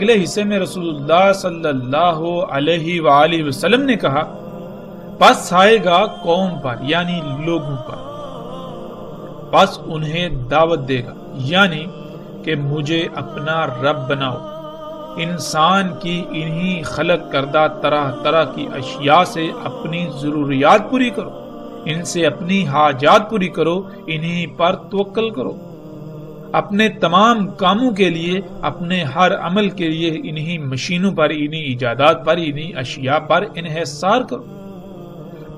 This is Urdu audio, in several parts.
اگلے حصے میں رسول اللہ صلی اللہ علیہ وآلہ وسلم نے کہا، پس آئے گا قوم پر یعنی لوگوں پر، پس انہیں دعوت دے گا یعنی کہ مجھے اپنا رب بناؤ، انسان کی انہی خلق کردہ طرح طرح کی اشیاء سے اپنی ضروریات پوری کرو، ان سے اپنی حاجات پوری کرو، انہی پر توکل کرو، اپنے تمام کاموں کے لیے، اپنے ہر عمل کے لیے انہی مشینوں پر، انہی ایجادات پر، انہی اشیاء پر انحصار کرو۔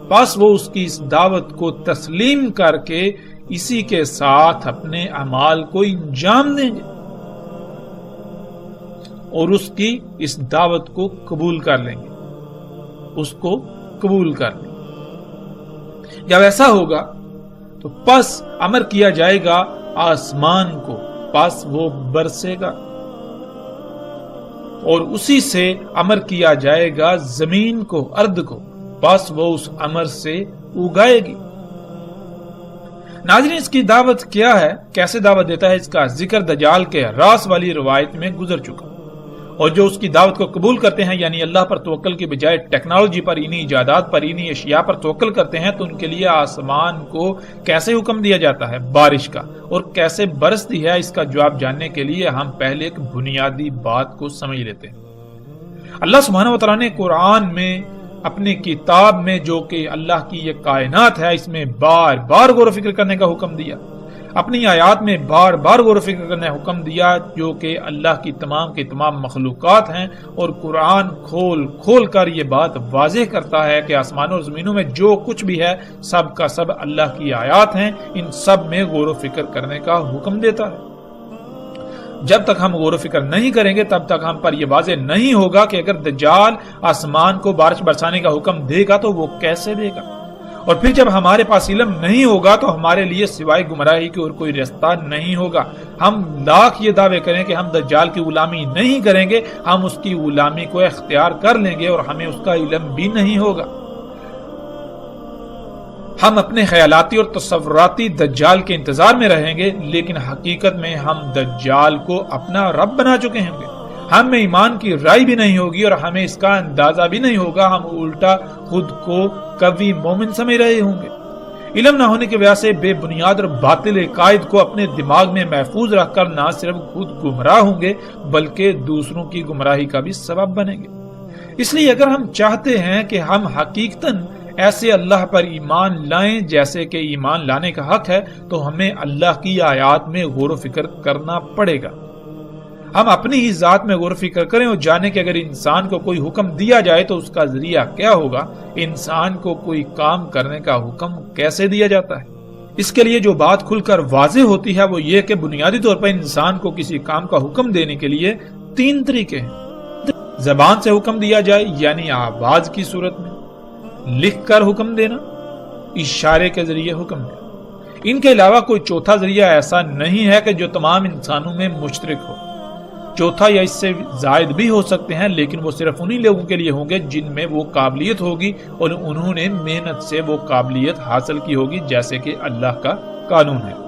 پس وہ اس کی اس دعوت کو تسلیم کر کے اسی کے ساتھ اپنے اعمال کو انجام دیں گے اور اس کی اس دعوت کو قبول کر لیں گے، اس کو قبول کر لیں گے۔ جب ایسا ہوگا تو پس امر کیا جائے گا آسمان کو، پس وہ برسے گا، اور اسی سے امر کیا جائے گا زمین کو، ارض کو، پس وہ اس امر سے اگائے گی۔ ناظرین، اس کی دعوت کیا ہے، کیسے دعوت دیتا ہے، اس کا ذکر دجال کے راس والی روایت میں گزر چکا، اور جو اس کی دعوت کو قبول کرتے ہیں یعنی اللہ پر توکل کی بجائے ٹیکنالوجی پر، انہی ایجادات پر، انہی اشیاء پر توکل کرتے ہیں، تو ان کے لیے آسمان کو کیسے حکم دیا جاتا ہے بارش کا، اور کیسے برستی ہے، اس کا جواب جاننے کے لیے ہم پہلے ایک بنیادی بات کو سمجھ لیتے ہیں۔ اللہ سبحانہ و تعالیٰ نے قرآن میں، اپنے کتاب میں، جو کہ اللہ کی یہ کائنات ہے، اس میں بار بار غور و فکر کرنے کا حکم دیا، اپنی آیات میں بار بار غور و فکر کرنے کا حکم دیا، جو کہ اللہ کی تمام مخلوقات ہیں، اور قرآن کھول کھول کر یہ بات واضح کرتا ہے کہ آسمانوں اور زمینوں میں جو کچھ بھی ہے سب کا سب اللہ کی آیات ہیں، ان سب میں غور و فکر کرنے کا حکم دیتا ہے۔ جب تک ہم غور و فکر نہیں کریں گے تب تک ہم پر یہ واضح نہیں ہوگا کہ اگر دجال آسمان کو بارش برسانے کا حکم دے گا تو وہ کیسے دے گا، اور پھر جب ہمارے پاس علم نہیں ہوگا تو ہمارے لیے سوائے گمراہی کی اور کوئی راستہ نہیں ہوگا۔ ہم لاکھ یہ دعوے کریں کہ ہم دجال کی غلامی نہیں کریں گے، ہم اس کی غلامی کو اختیار کر لیں گے اور ہمیں اس کا علم بھی نہیں ہوگا۔ ہم اپنے خیالاتی اور تصوراتی دجال کے انتظار میں رہیں گے، لیکن حقیقت میں ہم دجال کو اپنا رب بنا چکے ہوں گے۔ ہم میں ایمان کی رائے بھی نہیں ہوگی اور ہمیں اس کا اندازہ بھی نہیں ہوگا، ہم الٹا خود کو قوی مومن سمجھ رہے ہوں گے۔ علم نہ ہونے کی وجہ سے بے بنیاد اور باطل عقائد کو اپنے دماغ میں محفوظ رکھ کر نہ صرف خود گمراہ ہوں گے بلکہ دوسروں کی گمراہی کا بھی سبب بنیں گے۔ اس لیے اگر ہم چاہتے ہیں کہ ہم حقیقتاً ایسے اللہ پر ایمان لائیں جیسے کہ ایمان لانے کا حق ہے، تو ہمیں اللہ کی آیات میں غور و فکر کرنا پڑے گا۔ ہم اپنی ہی ذات میں غور و فکر کریں اور جانیں کہ اگر انسان کو کوئی حکم دیا جائے تو اس کا ذریعہ کیا ہوگا، انسان کو کوئی کام کرنے کا حکم کیسے دیا جاتا ہے۔ اس کے لیے جو بات کھل کر واضح ہوتی ہے وہ یہ کہ بنیادی طور پر انسان کو کسی کام کا حکم دینے کے لیے 3 طریقے ہیں۔ زبان سے حکم دیا جائے یعنی آواز کی صورت میں، لکھ کر حکم دینا، اشارے کے ذریعے حکم دینا۔ ان کے علاوہ کوئی چوتھا ذریعہ ایسا نہیں ہے کہ جو تمام انسانوں میں مشترک ہو۔ چوتھا یا اس سے زائد بھی ہو سکتے ہیں، لیکن وہ صرف انہی لوگوں کے لیے ہوں گے جن میں وہ قابلیت ہوگی اور انہوں نے محنت سے وہ قابلیت حاصل کی ہوگی، جیسے کہ اللہ کا قانون ہے۔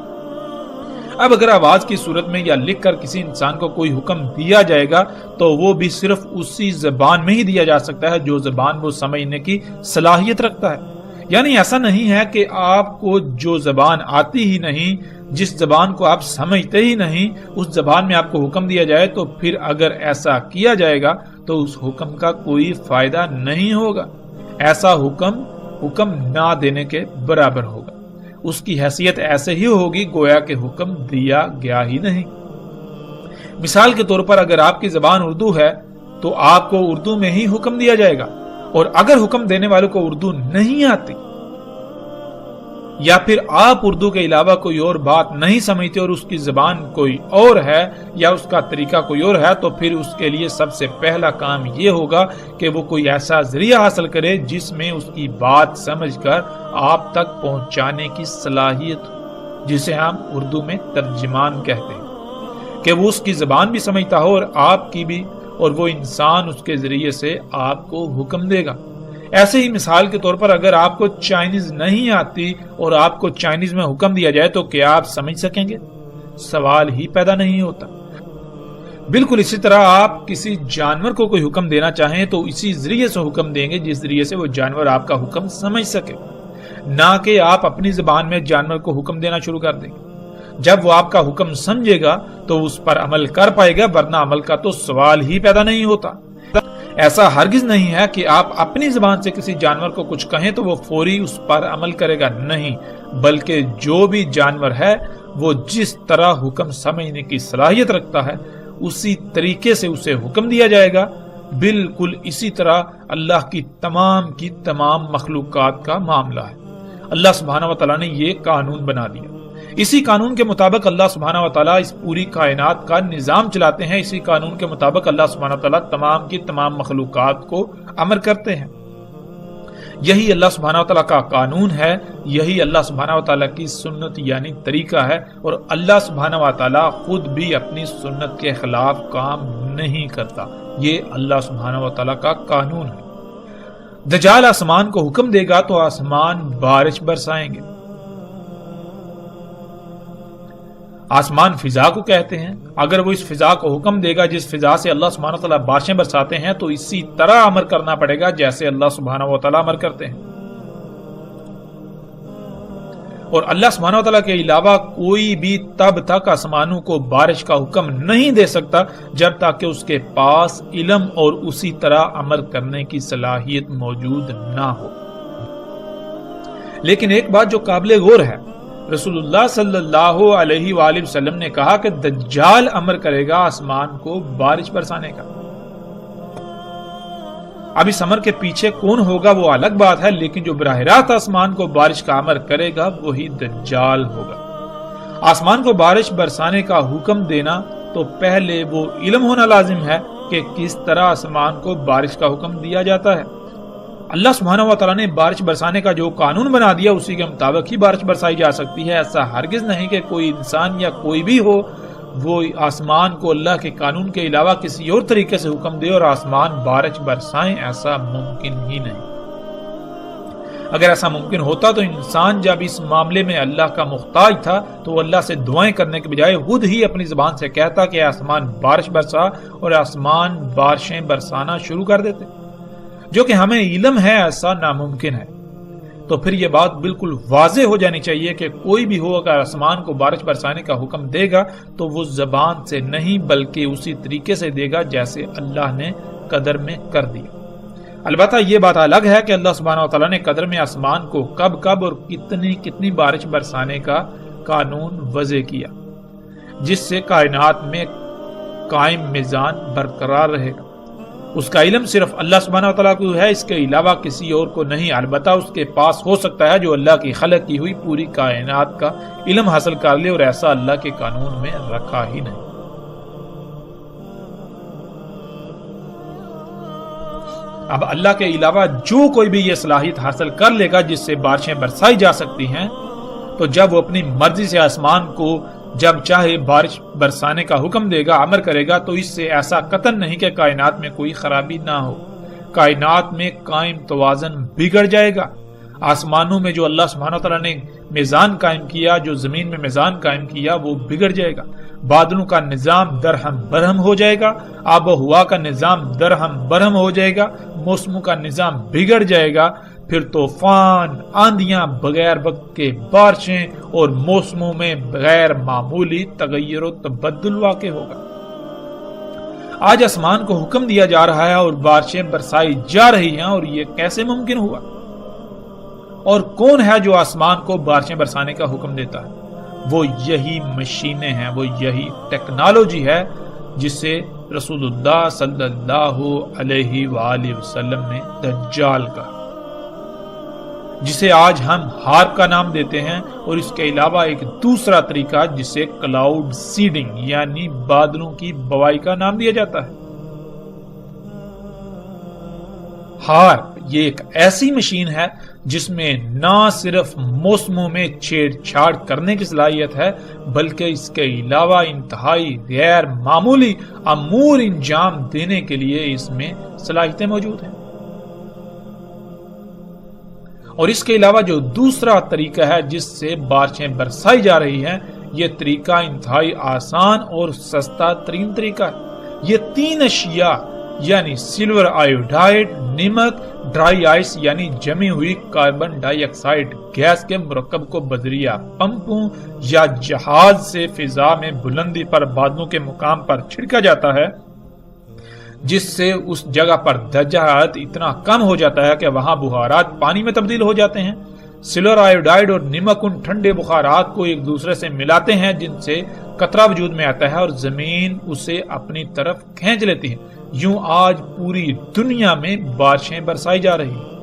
اب اگر آواز کی صورت میں یا لکھ کر کسی انسان کو کوئی حکم دیا جائے گا تو وہ بھی صرف اسی زبان میں ہی دیا جا سکتا ہے جو زبان وہ سمجھنے کی صلاحیت رکھتا ہے۔ یعنی ایسا نہیں ہے کہ آپ کو جو زبان آتی ہی نہیں، جس زبان کو آپ سمجھتے ہی نہیں، اس زبان میں آپ کو حکم دیا جائے تو پھر اگر ایسا کیا جائے گا تو اس حکم کا کوئی فائدہ نہیں ہوگا۔ ایسا حکم نہ دینے کے برابر ہوگا، اس کی حیثیت ایسے ہی ہوگی گویا کہ حکم دیا گیا ہی نہیں۔ مثال کے طور پر اگر آپ کی زبان اردو ہے تو آپ کو اردو میں ہی حکم دیا جائے گا، اور اگر حکم دینے والوں کو اردو نہیں آتی یا پھر آپ اردو کے علاوہ کوئی اور بات نہیں سمجھتے اور اس کی زبان کوئی اور ہے یا اس کا طریقہ کوئی اور ہے، تو پھر اس کے لیے سب سے پہلا کام یہ ہوگا کہ وہ کوئی ایسا ذریعہ حاصل کرے جس میں اس کی بات سمجھ کر آپ تک پہنچانے کی صلاحیت ہو، جسے ہم اردو میں ترجمان کہتے ہیں، کہ وہ اس کی زبان بھی سمجھتا ہو اور آپ کی بھی، اور وہ انسان اس کے ذریعے سے آپ کو حکم دے گا۔ ایسے ہی مثال کے طور پر اگر آپ کو چائنیز نہیں آتی اور آپ کو چائنیز میں حکم دیا جائے تو کیا آپ سمجھ سکیں گے؟ سوال ہی پیدا نہیں ہوتا۔ بالکل اسی طرح آپ کسی جانور کو کوئی حکم دینا چاہیں تو اسی ذریعے سے حکم دیں گے جس ذریعے سے وہ جانور آپ کا حکم سمجھ سکے، نہ کہ آپ اپنی زبان میں جانور کو حکم دینا شروع کر دیں گے۔ جب وہ آپ کا حکم سمجھے گا تو اس پر عمل کر پائے گا، ورنہ عمل کا تو سوال ہی پیدا نہیں ہوتا۔ ایسا ہرگز نہیں ہے کہ آپ اپنی زبان سے کسی جانور کو کچھ کہیں تو وہ فوری اس پر عمل کرے گا، نہیں، بلکہ جو بھی جانور ہے وہ جس طرح حکم سمجھنے کی صلاحیت رکھتا ہے اسی طریقے سے اسے حکم دیا جائے گا۔ بالکل اسی طرح اللہ کی تمام مخلوقات کا معاملہ ہے۔ اللہ سبحانہ و تعالیٰ نے یہ قانون بنا دیا، اسی قانون کے مطابق اللہ سبحانہ و تعالیٰ اس پوری کائنات کا نظام چلاتے ہیں، اسی قانون کے مطابق اللہ سبحانہ و تعالیٰ تمام مخلوقات کو امر کرتے ہیں۔ یہی اللہ سبحانہ و تعالیٰ کا قانون ہے، یہی اللہ سبحانہ و تعالیٰ کی سنت یعنی طریقہ ہے، اور اللہ سبحانہ و تعالیٰ خود بھی اپنی سنت کے خلاف کام نہیں کرتا، یہ اللہ سبحانہ و تعالیٰ کا قانون ہے۔ دجال آسمان کو حکم دے گا تو آسمان بارش برسائیں گے۔ آسمان فضا کو کہتے ہیں، اگر وہ اس فضا کو حکم دے گا جس فضا سے اللہ سبحانہ و تعالیٰ بارشیں برساتے ہیں تو اسی طرح امر کرنا پڑے گا جیسے اللہ سبحانہ و تعالیٰ امر کرتے ہیں۔ اور اللہ سبحانہ و تعالیٰ کے علاوہ کوئی بھی تب تک آسمانوں کو بارش کا حکم نہیں دے سکتا جب تک کہ اس کے پاس علم اور اسی طرح امر کرنے کی صلاحیت موجود نہ ہو۔ لیکن ایک بات جو قابل غور ہے، رسول اللہ صلی اللہ علیہ وآلہ وسلم نے کہا کہ دجال امر کرے گا آسمان کو بارش برسانے کا۔ اب اس امر کے پیچھے کون ہوگا وہ الگ بات ہے، لیکن جو براہ راست آسمان کو بارش کا امر کرے گا وہی دجال ہوگا۔ آسمان کو بارش برسانے کا حکم دینا تو پہلے وہ علم ہونا لازم ہے کہ کس طرح آسمان کو بارش کا حکم دیا جاتا ہے۔ اللہ سبحانہ و تعالیٰ نے بارش برسانے کا جو قانون بنا دیا اسی کے مطابق ہی بارش برسائی جا سکتی ہے۔ ایسا ہرگز نہیں کہ کوئی انسان یا کوئی بھی ہو وہ آسمان کو اللہ کے قانون کے علاوہ کسی اور طریقے سے حکم دے اور آسمان بارش برسائیں، ایسا ممکن ہی نہیں۔ اگر ایسا ممکن ہوتا تو انسان جب اس معاملے میں اللہ کا محتاج تھا تو اللہ سے دعائیں کرنے کے بجائے خود ہی اپنی زبان سے کہتا کہ آسمان بارش برسا، اور آسمان بارشیں برسانا شروع کر دیتے، جو کہ ہمیں علم ہے ایسا ناممکن ہے۔ تو پھر یہ بات بالکل واضح ہو جانی چاہیے کہ کوئی بھی ہو اگر آسمان کو بارش برسانے کا حکم دے گا تو وہ زبان سے نہیں بلکہ اسی طریقے سے دے گا جیسے اللہ نے قدر میں کر دیا۔ البتہ یہ بات الگ ہے کہ اللہ سبحانہ و تعالیٰ نے قدر میں آسمان کو کب کب اور کتنی بارش برسانے کا قانون وضع کیا جس سے کائنات میں قائم میزان برقرار رہے گا۔ اس کا علم صرف اللہ سبحانہ و تعالیٰ کو ہے، اس کے علاوہ کسی اور کو نہیں۔ البتہ اس کے پاس ہو سکتا ہے جو اللہ کی خلق کی ہوئی پوری کائنات کا علم حاصل کر لے، اور ایسا اللہ کے قانون میں رکھا ہی نہیں۔ اب اللہ کے علاوہ جو کوئی بھی یہ صلاحیت حاصل کر لے گا جس سے بارشیں برسائی جا سکتی ہیں، تو جب وہ اپنی مرضی سے آسمان کو جب چاہے بارش برسانے کا حکم دے گا، امر کرے گا، تو اس سے ایسا قطعاً نہیں کہ کائنات میں کوئی خرابی نہ ہو۔ کائنات میں قائم توازن بگڑ جائے گا۔ آسمانوں میں جو اللہ سبحانہ وتعالی نے میزان قائم کیا، جو زمین میں میزان قائم کیا، وہ بگڑ جائے گا۔ بادلوں کا نظام درہم برہم ہو جائے گا، آب و ہوا کا نظام درہم برہم ہو جائے گا، موسموں کا نظام بگڑ جائے گا۔ پھر طوفان، آندیاں، بغیر وقت کے بارشیں اور موسموں میں غیر معمولی تغیر و تبدل واقع ہوگا۔ آج آسمان کو حکم دیا جا رہا ہے اور بارشیں برسائی جا رہی ہیں، اور یہ کیسے ممکن ہوا؟ اور کون ہے جو آسمان کو بارشیں برسانے کا حکم دیتا ہے؟ وہ یہی مشینیں ہیں، وہ یہی ٹیکنالوجی ہے جسے رسول اللہ صلی اللہ علیہ وآلہ وسلم نے دجال کہا، جسے آج ہم ہارپ کا نام دیتے ہیں، اور اس کے علاوہ ایک دوسرا طریقہ جسے کلاؤڈ سیڈنگ یعنی بادلوں کی بوائی کا نام دیا جاتا ہے۔ ہارپ یہ ایک ایسی مشین ہے جس میں نہ صرف موسموں میں چھیڑ چھاڑ کرنے کی صلاحیت ہے، بلکہ اس کے علاوہ انتہائی غیر معمولی امور انجام دینے کے لیے اس میں صلاحیتیں موجود ہیں۔ اور اس کے علاوہ جو دوسرا طریقہ ہے جس سے بارشیں برسائی جا رہی ہیں، یہ طریقہ انتہائی آسان اور سستا ترین طریقہ ہے۔ یہ 3 اشیاء یعنی سلور آیوڈائڈ، نمک، ڈرائی آئس یعنی جمی ہوئی کاربن ڈائی آکسائڈ گیس کے مرکب کو بذریعہ پمپوں یا جہاز سے فضا میں بلندی پر بادلوں کے مقام پر چھڑکا جاتا ہے، جس سے اس جگہ پر درجہ حرارت اتنا کم ہو جاتا ہے کہ وہاں بخارات پانی میں تبدیل ہو جاتے ہیں۔ سلور آیوڈائڈ اور نمک ان ٹھنڈے بخارات کو ایک دوسرے سے ملاتے ہیں جن سے قطرہ وجود میں آتا ہے اور زمین اسے اپنی طرف کھینچ لیتی ہے۔ یوں آج پوری دنیا میں بارشیں برسائی جا رہی ہیں۔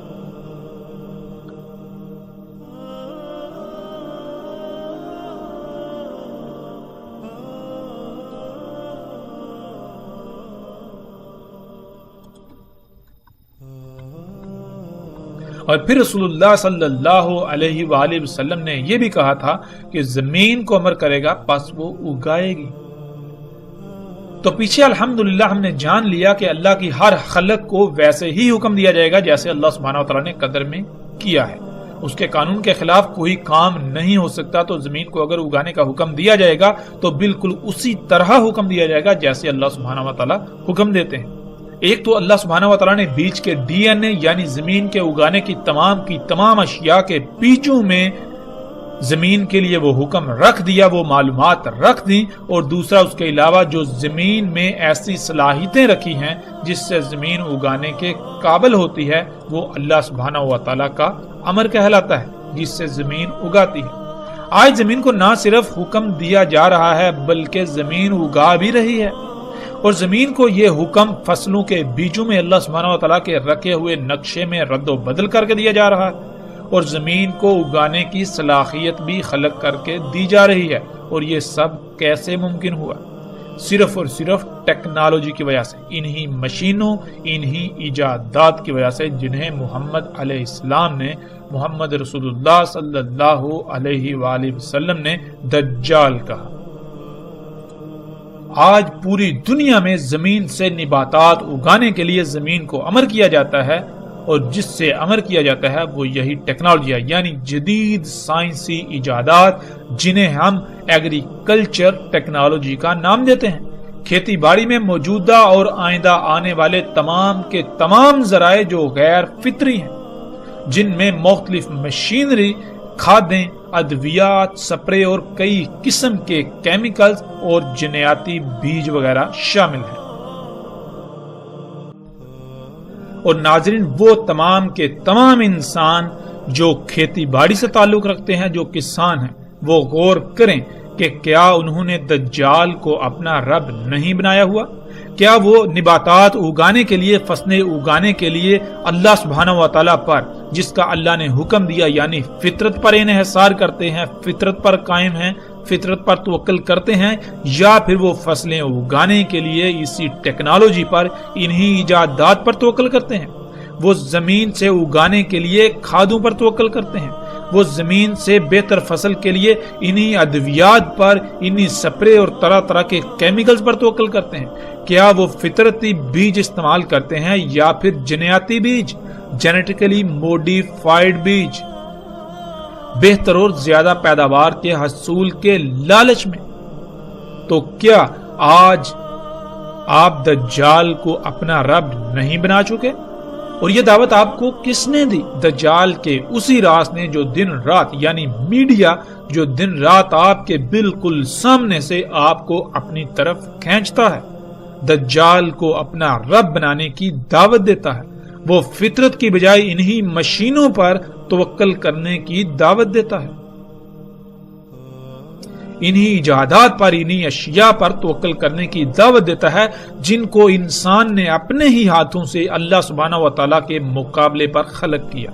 اور پھر رسول اللہ صلی اللہ علیہ وآلہ وسلم نے یہ بھی کہا تھا کہ زمین کو امر کرے گا پس وہ اگائے گی۔ تو پیچھے الحمدللہ ہم نے جان لیا کہ اللہ کی ہر خلق کو ویسے ہی حکم دیا جائے گا جیسے اللہ سبحانہ وتعالی نے قدر میں کیا ہے۔ اس کے قانون کے خلاف کوئی کام نہیں ہو سکتا، تو زمین کو اگر اگانے کا حکم دیا جائے گا تو بالکل اسی طرح حکم دیا جائے گا جیسے اللہ سبحانہ وتعالی حکم دیتے ہیں۔ ایک تو اللہ سبحانہ وتعالی نے بیج کے ڈی این اے یعنی زمین کے اگانے کی تمام اشیاء کے بیجوں میں زمین کے لیے وہ حکم رکھ دیا، وہ معلومات رکھ دی، اور دوسرا اس کے علاوہ جو زمین میں ایسی صلاحیتیں رکھی ہیں جس سے زمین اگانے کے قابل ہوتی ہے، وہ اللہ سبحانہ وتعالی کا امر کہلاتا ہے جس سے زمین اگاتی ہے۔ آج زمین کو نہ صرف حکم دیا جا رہا ہے بلکہ زمین اگا بھی رہی ہے، اور زمین کو یہ حکم فصلوں کے بیجوں میں اللہ سبحانہ وتعالی کے رکھے ہوئے نقشے میں رد و بدل کر کے دیا جا رہا ہے، اور زمین کو اگانے کی صلاحیت بھی خلق کر کے دی جا رہی ہے۔ اور یہ سب کیسے ممکن ہوا؟ صرف اور صرف ٹیکنالوجی کی وجہ سے، انہی مشینوں، انہی ایجادات کی وجہ سے جنہیں محمد علیہ السلام نے، محمد رسول اللہ صلی اللہ علیہ وآلہ وسلم نے دجال کہا۔ آج پوری دنیا میں زمین سے نباتات اگانے کے لیے زمین کو امر کیا جاتا ہے، اور جس سے امر کیا جاتا ہے وہ یہی ٹیکنالوجی ہے، یعنی جدید سائنسی ایجادات جنہیں ہم ایگریکلچر ٹیکنالوجی کا نام دیتے ہیں۔ کھیتی باڑی میں موجودہ اور آئندہ آنے والے تمام کے تمام ذرائع جو غیر فطری ہیں، جن میں مختلف مشینری، کھادیں، ادویات، سپرے اور کئی قسم کے کیمیکلز اور جنیاتی بیج وغیرہ شامل ہیں۔ اور ناظرین، وہ تمام کے تمام انسان جو کھیتی باڑی سے تعلق رکھتے ہیں، جو کسان ہیں، وہ غور کریں کہ کیا انہوں نے دجال کو اپنا رب نہیں بنایا ہوا؟ کیا وہ نباتات اگانے کے لیے، فصلیں اگانے کے لیے اللہ سبحانہ وتعالی پر جس کا اللہ نے حکم دیا یعنی فطرت پر انحصار کرتے ہیں، فطرت پر قائم ہیں، فطرت پر توکل کرتے ہیں، یا پھر وہ فصلیں اگانے کے لیے اسی ٹیکنالوجی پر، انہی ایجادات پر توکل کرتے ہیں؟ وہ زمین سے اگانے کے لیے کھادوں پر توکل کرتے ہیں، وہ زمین سے بہتر فصل کے لیے انہی ادویات پر، انہی سپرے اور طرح طرح کے کیمیکلز پر توکل کرتے ہیں؟ کیا وہ فطرتی بیج استعمال کرتے ہیں یا پھر جنیاتی بیج، جینیٹیکلی موڈیفائڈ بیج، بہتر اور زیادہ پیداوار کے حصول کے لالچ میں؟ تو کیا آج آپ دجال کو اپنا رب نہیں بنا چکے؟ اور یہ دعوت آپ کو کس نے دی؟ دجال کے اسی راز نے جو دن رات، یعنی میڈیا جو دن رات آپ کے بالکل سامنے سے آپ کو اپنی طرف کھینچتا ہے، دجال کو اپنا رب بنانے کی دعوت دیتا ہے۔ وہ فطرت کی بجائے انہی مشینوں پر توکل کرنے کی دعوت دیتا ہے، انہی ایجادات پر، انہی اشیاء پر توکل کرنے کی دعوت دیتا ہے جن کو انسان نے اپنے ہی ہاتھوں سے اللہ سبحانہ وتعالی کے مقابلے پر خلق کیا۔